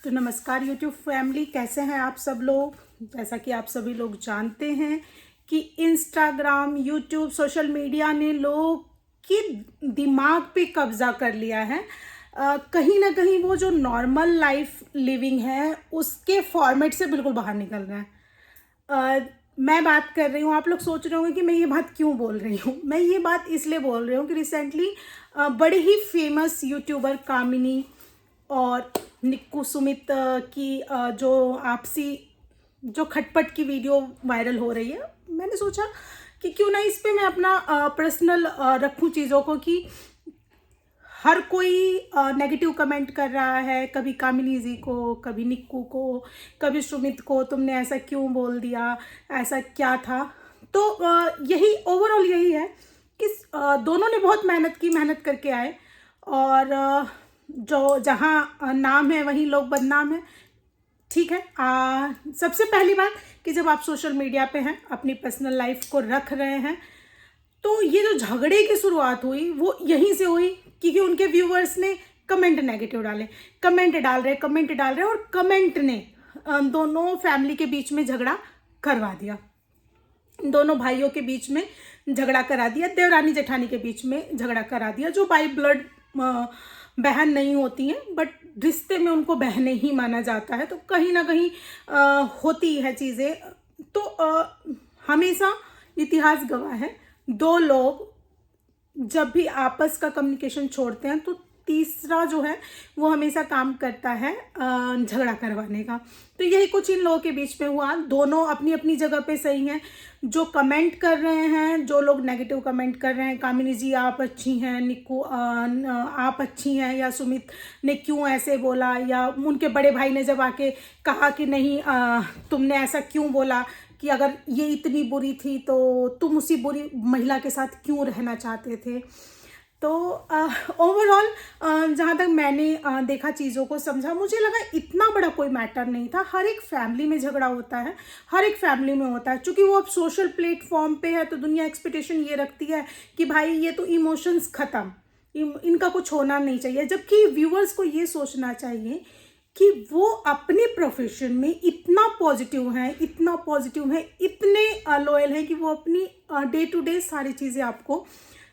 तो नमस्कार YouTube family, कैसे हैं आप सब लोग। जैसा कि आप सभी लोग जानते हैं कि इंस्टाग्राम, यूट्यूब, सोशल मीडिया ने लोगों के दिमाग पे कब्जा कर लिया है। कहीं ना कहीं वो जो नॉर्मल लाइफ लिविंग है उसके फॉर्मेट से बिल्कुल बाहर निकल रहे हैं। मैं बात कर रही हूँ, आप लोग सोच रहे होंगे कि मैं ये बात क्यों बोल रही हूँ। मैं ये बात इसलिए बोल रही हूँ कि रिसेंटली बड़े ही फेमस यूट्यूबर कामिनी और निक्कू सुमित की जो आपसी जो खटपट की वीडियो वायरल हो रही है, मैंने सोचा कि क्यों ना इस पे मैं अपना पर्सनल रखूं चीज़ों को। कि हर कोई नेगेटिव कमेंट कर रहा है, कभी कामिनी जी को, कभी निक्कू को, कभी सुमित को, तुमने ऐसा क्यों बोल दिया, ऐसा क्या था। तो यही ओवरऑल यही है कि दोनों ने बहुत मेहनत करके आए और जो जहाँ नाम है वहीं लोग बदनाम है। ठीक है। सबसे पहली बात कि जब आप सोशल मीडिया पे हैं, अपनी पर्सनल लाइफ को रख रहे हैं, तो ये जो झगड़े की शुरुआत हुई वो यहीं से हुई क्योंकि उनके व्यूवर्स ने कमेंट नेगेटिव डाले, कमेंट डाल रहे और कमेंट ने दोनों फैमिली के बीच में झगड़ा करवा दिया, दोनों भाइयों के बीच में झगड़ा करा दिया, देवरानी जेठानी के बीच में झगड़ा करा दिया, जो बाई ब्लड बहन नहीं होती हैं बट रिश्ते में उनको बहनें ही माना जाता है। तो कहीं ना कहीं होती है चीज़ें। तो हमेशा इतिहास गवाह है, दो लोग जब भी आपस का कम्युनिकेशन छोड़ते हैं तो तीसरा जो है वो हमेशा काम करता है झगड़ा करवाने का। तो यही कुछ इन लोगों के बीच में हुआ। दोनों अपनी अपनी जगह पे सही हैं। जो कमेंट कर रहे हैं, जो लोग नेगेटिव कमेंट कर रहे हैं, कामिनी जी आप अच्छी हैं, निक्कू आप अच्छी हैं, या सुमित ने क्यों ऐसे बोला, या उनके बड़े भाई ने जब आके कहा कि नहीं तुमने ऐसा क्यों बोला, कि अगर ये इतनी बुरी थी तो तुम उसी बुरी महिला के साथ क्यों रहना चाहते थे। तो ओवरऑल जहाँ तक मैंने देखा, चीज़ों को समझा, मुझे लगा इतना बड़ा कोई मैटर नहीं था। हर एक फैमिली में झगड़ा होता है, हर एक फैमिली में होता है। चूँकि वो अब सोशल प्लेटफॉर्म पे है तो दुनिया एक्सपेक्टेशन ये रखती है कि भाई ये तो इमोशंस ख़त्म, इनका कुछ होना नहीं चाहिए। जबकि व्यूअर्स को ये सोचना चाहिए कि वो अपने प्रोफेशन में इतना पॉजिटिव हैं, इतने लॉयल हैं कि वो अपनी डे टू डे सारी चीज़ें आपको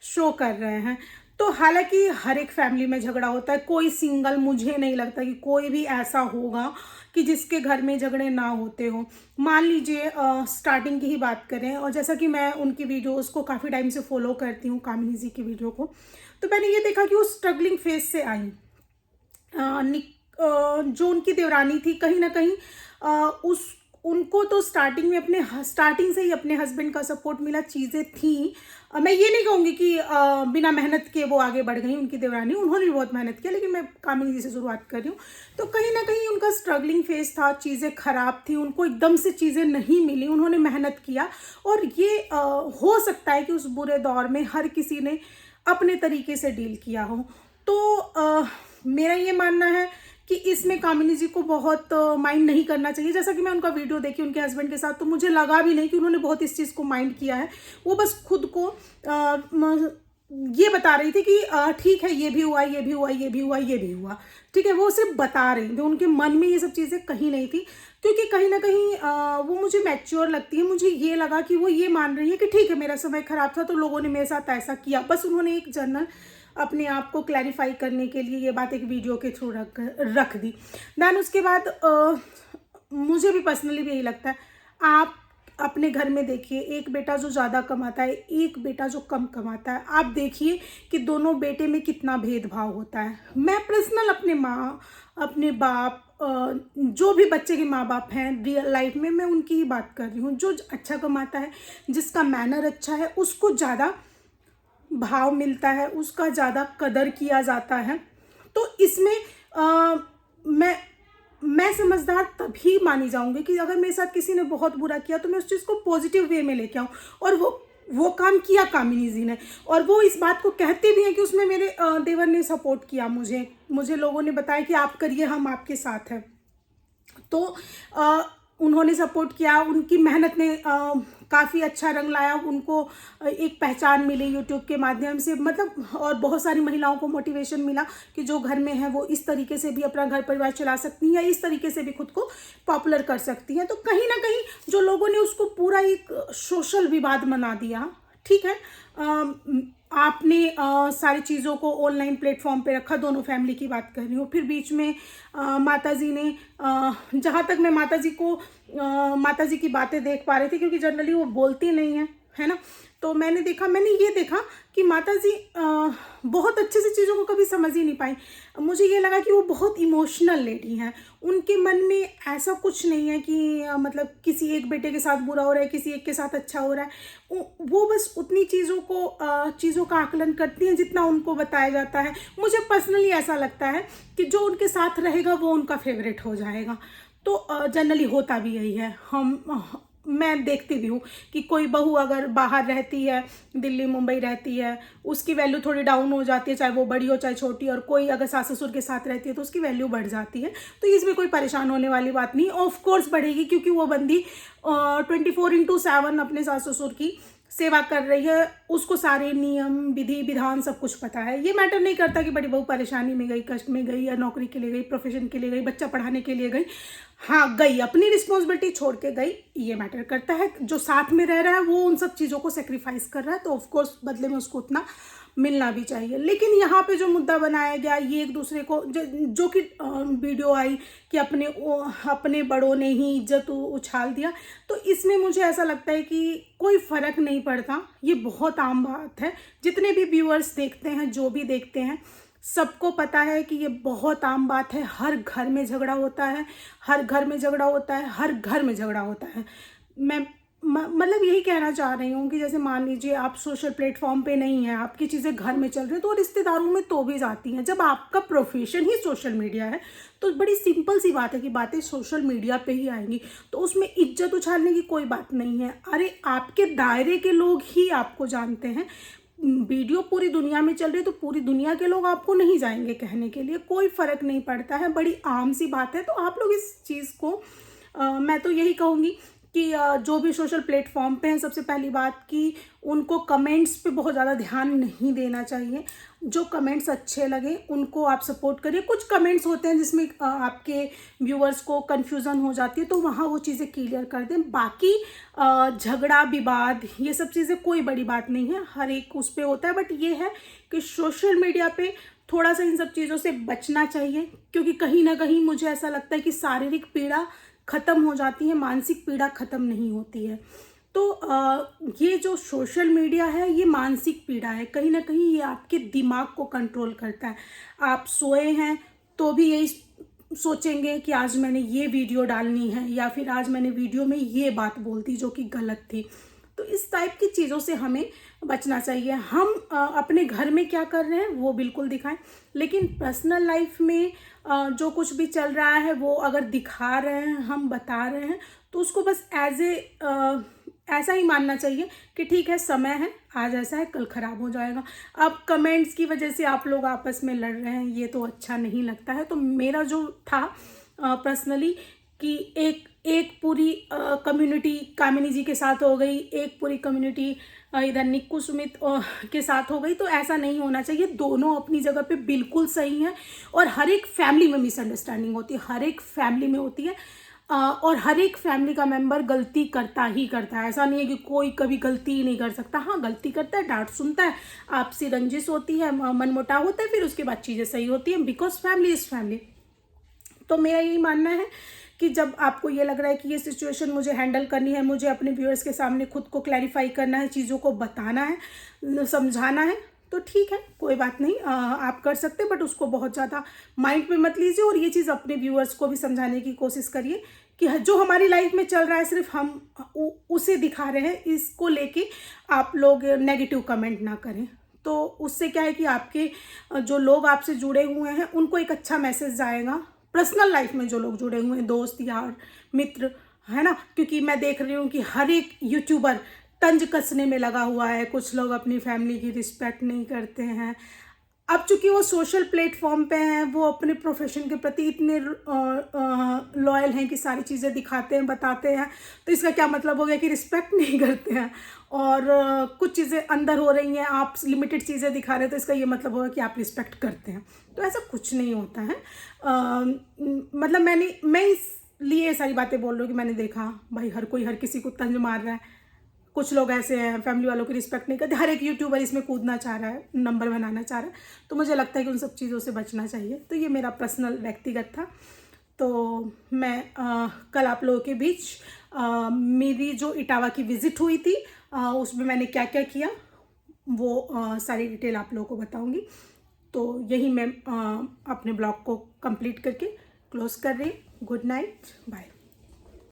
शो कर रहे हैं। तो हालांकि हर एक फैमिली में झगड़ा होता है, कोई सिंगल, मुझे नहीं लगता कि कोई भी ऐसा होगा कि जिसके घर में झगड़े ना होते हो। मान लीजिए स्टार्टिंग की ही बात करें, और जैसा कि मैं उनकी वीडियोस को काफ़ी टाइम से फॉलो करती हूँ, कामिनी जी की वीडियो को, तो मैंने ये देखा कि वो स्ट्रगलिंग फेज से आई। जो उनकी देवरानी थी, कहीं ना कहीं उनको तो स्टार्टिंग से ही अपने हस्बैंड का सपोर्ट मिला, चीज़ें थी। मैं ये नहीं कहूँगी कि बिना मेहनत के वो आगे बढ़ गई उनकी देवरानी, उन्होंने भी बहुत मेहनत किया, लेकिन मैं कामिनी जी से शुरुआत कर रही हूँ। तो कहीं ना कहीं उनका स्ट्रगलिंग फेज था, चीज़ें खराब थी, उनको एकदम से चीज़ें नहीं मिली, उन्होंने मेहनत किया। और ये हो सकता है कि उस बुरे दौर में हर किसी ने अपने तरीके से डील किया हो। तो मेरा ये मानना है कि इसमें कामिनी जी को बहुत माइंड नहीं करना चाहिए। जैसा कि मैं उनका वीडियो देखी उनके हस्बैंड के साथ, तो मुझे लगा भी नहीं कि उन्होंने बहुत इस चीज़ को माइंड किया है। वो बस खुद को ये बता रही थी कि ठीक है, ये भी हुआ, ये भी हुआ, ये भी हुआ, ये भी हुआ। ठीक है, वो सिर्फ बता रही थी, उनके मन में ये सब चीज़ें कहीं नहीं थी। क्योंकि कहीं ना कहीं वो मुझे मैच्योर लगती है। मुझे ये लगा कि वो ये मान रही है कि ठीक है, मेरा समय खराब था तो लोगों ने मेरे साथ ऐसा किया। बस उन्होंने एक जनरल अपने आप को क्लैरिफाई करने के लिए ये बात एक वीडियो के थ्रू रख दी। दैन उसके बाद मुझे भी पर्सनली भी यही लगता है, आप अपने घर में देखिए, एक बेटा जो ज़्यादा कमाता है, एक बेटा जो कम कमाता है, आप देखिए कि दोनों बेटे में कितना भेदभाव होता है। मैं पर्सनल अपने माँ, अपने बाप, जो भी बच्चे के माँ बाप हैं रियल लाइफ में, मैं उनकी ही बात कर रही हूँ। जो अच्छा कमाता है, जिसका मैनर अच्छा है, उसको ज़्यादा भाव मिलता है, उसका ज़्यादा कदर किया जाता है। तो इसमें मैं समझदार तभी मानी जाऊंगी कि अगर मेरे साथ किसी ने बहुत बुरा किया तो मैं उस चीज़ को पॉजिटिव वे में लेके आऊँ। और वो काम किया कामिनी जी ने, और वो इस बात को कहते भी हैं कि उसमें मेरे देवर ने सपोर्ट किया मुझे लोगों ने बताया कि आप करिए, हम आपके साथ हैं। तो उन्होंने सपोर्ट किया, उनकी मेहनत ने काफ़ी अच्छा रंग लाया, उनको एक पहचान मिली यूट्यूब के माध्यम से, मतलब और बहुत सारी महिलाओं को मोटिवेशन मिला कि जो घर में है वो इस तरीके से भी अपना घर परिवार चला सकती हैं या इस तरीके से भी खुद को पॉपुलर कर सकती हैं। तो कहीं ना कहीं जो लोगों ने उसको पूरा एक सोशल विवाद बना दिया, ठीक है, आपने सारी चीज़ों को ऑनलाइन प्लेटफॉर्म पे रखा, दोनों फैमिली की बात कर रही हूँ। फिर बीच में माताजी ने, जहाँ तक मैं माताजी की बातें देख पा रही थी, क्योंकि जनरली वो बोलती नहीं है ना, तो मैंने ये देखा कि माताजी बहुत अच्छे से चीज़ों को कभी समझ ही नहीं पाई। मुझे ये लगा कि वो बहुत इमोशनल लेडी हैं, उनके मन में ऐसा कुछ नहीं है कि मतलब किसी एक बेटे के साथ बुरा हो रहा है, किसी एक के साथ अच्छा हो रहा है। वो बस उतनी चीज़ों का आकलन करती हैं जितना उनको बताया जाता है। मुझे पर्सनली ऐसा लगता है कि जो उनके साथ रहेगा वो उनका फेवरेट हो जाएगा। तो जनरली होता भी यही है। मैं देखती भी हूँ कि कोई बहू अगर बाहर रहती है, दिल्ली मुंबई रहती है, उसकी वैल्यू थोड़ी डाउन हो जाती है, चाहे वो बड़ी हो चाहे छोटी, और कोई अगर सास ससुर के साथ रहती है तो उसकी वैल्यू बढ़ जाती है। तो इसमें कोई परेशान होने वाली बात नहीं, ऑफ कोर्स बढ़ेगी, क्योंकि वो बंदी 24/7 अपने सास ससुर की सेवा कर रही है, उसको सारे नियम विधि विधान सब कुछ पता है। ये मैटर नहीं करता कि बड़ी बहू परेशानी में गई, कष्ट में गई, या नौकरी के लिए गई, प्रोफेशन के लिए गई, बच्चा पढ़ाने के लिए गई, हाँ गई, अपनी रिस्पॉन्सिबिलिटी छोड़ के गई, ये मैटर करता है। जो साथ में रह रहा है वो उन सब चीज़ों को सेक्रीफाइस कर रहा है, तो ऑफकोर्स बदले में उसको उतना मिलना भी चाहिए। लेकिन यहाँ पे जो मुद्दा बनाया गया, ये एक दूसरे को जो कि वीडियो आई कि अपने बड़ों ने ही इज्जत उछाल दिया, तो इसमें मुझे ऐसा लगता है कि कोई फ़र्क नहीं पड़ता, ये बहुत आम बात है। जितने भी व्यूअर्स देखते हैं, जो भी देखते हैं, सबको पता है कि ये बहुत आम बात है। हर घर में झगड़ा होता है, हर घर में झगड़ा होता है, हर घर में झगड़ा होता है। मैं मतलब यही कहना चाह रही हूँ कि जैसे मान लीजिए आप सोशल प्लेटफॉर्म पे नहीं हैं, आपकी चीज़ें घर में चल रही हैं, तो रिश्तेदारों में तो भी जाती हैं। जब आपका प्रोफेशन ही सोशल मीडिया है तो बड़ी सिंपल सी बात है कि बातें सोशल मीडिया पे ही आएंगी, तो उसमें इज्जत उछालने की कोई बात नहीं है। अरे आपके दायरे के लोग ही आपको जानते हैं। वीडियो पूरी दुनिया में चल रही है तो पूरी दुनिया के लोग आपको नहीं जाएंगे कहने के लिए, कोई फ़र्क नहीं पड़ता है, बड़ी आम सी बात है। तो आप लोग इस चीज़ को मैं तो यही कहूँगी कि जो भी सोशल प्लेटफॉर्म पे हैं, सबसे पहली बात कि उनको कमेंट्स पे बहुत ज़्यादा ध्यान नहीं देना चाहिए। जो कमेंट्स अच्छे लगे उनको आप सपोर्ट करिए। कुछ कमेंट्स होते हैं जिसमें आपके व्यूअर्स को कन्फ्यूज़न हो जाती है, तो वहाँ वो चीज़ें क्लियर कर दें। बाकी झगड़ा विवाद ये सब चीज़ें कोई बड़ी बात नहीं है, हर एक उस पर होता है। बट ये है कि सोशल मीडिया पे थोड़ा सा इन सब चीज़ों से बचना चाहिए, क्योंकि कहीं ना कहीं मुझे ऐसा लगता है कि शारीरिक पीड़ा ख़त्म हो जाती है, मानसिक पीड़ा ख़त्म नहीं होती है। तो ये जो सोशल मीडिया है ये मानसिक पीड़ा है, कहीं ना कहीं ये आपके दिमाग को कंट्रोल करता है। आप सोए हैं तो भी यही सोचेंगे कि आज मैंने ये वीडियो डालनी है, या फिर आज मैंने वीडियो में ये बात बोल दी जो कि गलत थी। तो इस टाइप की चीज़ों से हमें बचना चाहिए। हम अपने घर में क्या कर रहे हैं वो बिल्कुल दिखाएं, लेकिन पर्सनल लाइफ में जो कुछ भी चल रहा है वो अगर दिखा रहे हैं, हम बता रहे हैं, तो उसको बस ऐसा ही मानना चाहिए कि ठीक है, समय है, आज ऐसा है, कल ख़राब हो जाएगा। अब कमेंट्स की वजह से आप लोग आपस में लड़ रहे हैं, ये तो अच्छा नहीं लगता है। तो मेरा जो था पर्सनली कि एक पूरी कम्युनिटी कामिनी जी के साथ हो गई, एक पूरी कम्युनिटी इधर निक्कू सुमित के साथ हो गई, तो ऐसा नहीं होना चाहिए। दोनों अपनी जगह पे बिल्कुल सही हैं, और हर एक फैमिली में मिसअंडरस्टैंडिंग होती है, हर एक फैमिली में होती है, और हर एक फैमिली का मेंबर गलती करता ही करता है। ऐसा नहीं है कि कोई कभी गलती ही नहीं कर सकता, हाँ गलती करता है, डांट सुनता है, आपसी रंजिश होती है, मनमुटाव होता है, फिर उसके बाद चीज़ें सही होती हैं, बिकॉज फैमिली इज़ फैमिली। तो मेरा यही मानना है कि जब आपको ये लग रहा है कि ये सिचुएशन मुझे हैंडल करनी है, मुझे अपने व्यूअर्स के सामने खुद को क्लैरिफाई करना है, चीज़ों को बताना है, समझाना है, तो ठीक है, कोई बात नहीं, आप कर सकते, बट उसको बहुत ज़्यादा माइंड पे मत लीजिए। और ये चीज़ अपने व्यूअर्स को भी समझाने की कोशिश करिए कि जो हमारी लाइफ में चल रहा है सिर्फ हम उसे दिखा रहे हैं, इसको लेके आप लोग नेगेटिव कमेंट ना करें। तो उससे क्या है कि आपके जो लोग आपसे जुड़े हुए हैं उनको एक अच्छा मैसेज जाएगा। पर्सनल लाइफ में जो लोग जुड़े हुए हैं, दोस्त यार मित्र, है ना, क्योंकि मैं देख रही हूँ कि हर एक यूट्यूबर तंज कसने में लगा हुआ है। कुछ लोग अपनी फैमिली की रिस्पेक्ट नहीं करते हैं, अब चूंकि वो सोशल प्लेटफॉर्म पे हैं, वो अपने प्रोफेशन के प्रति इतने लॉयल हैं कि सारी चीज़ें दिखाते हैं, बताते हैं, तो इसका क्या मतलब हो गया कि रिस्पेक्ट नहीं करते हैं। और कुछ चीज़ें अंदर हो रही हैं, आप लिमिटेड चीज़ें दिखा रहे हैं, तो इसका ये मतलब होगा कि आप रिस्पेक्ट करते हैं। तो ऐसा कुछ नहीं होता है। मतलब मैं इसलिए ये सारी बातें बोल रही हूँ कि मैंने देखा भाई हर कोई हर किसी को तंज मार रहा है। कुछ लोग ऐसे हैं फैमिली वालों की रिस्पेक्ट नहीं करते, हर एक यूट्यूबर इसमें कूदना चाह रहा है, नंबर बनाना चाह रहा है, तो मुझे लगता है कि उन सब चीज़ों से बचना चाहिए। तो ये मेरा पर्सनल व्यक्तिगत था। तो मैं कल आप लोगों के बीच मेरी जो इटावा की विज़िट हुई थी, उसमें मैंने क्या क्या किया वो सारी डिटेल आप लोगों को बताऊंगी। तो यही मैं अपने ब्लॉग को कंप्लीट करके क्लोज कर रही हूँ। Good night, bye.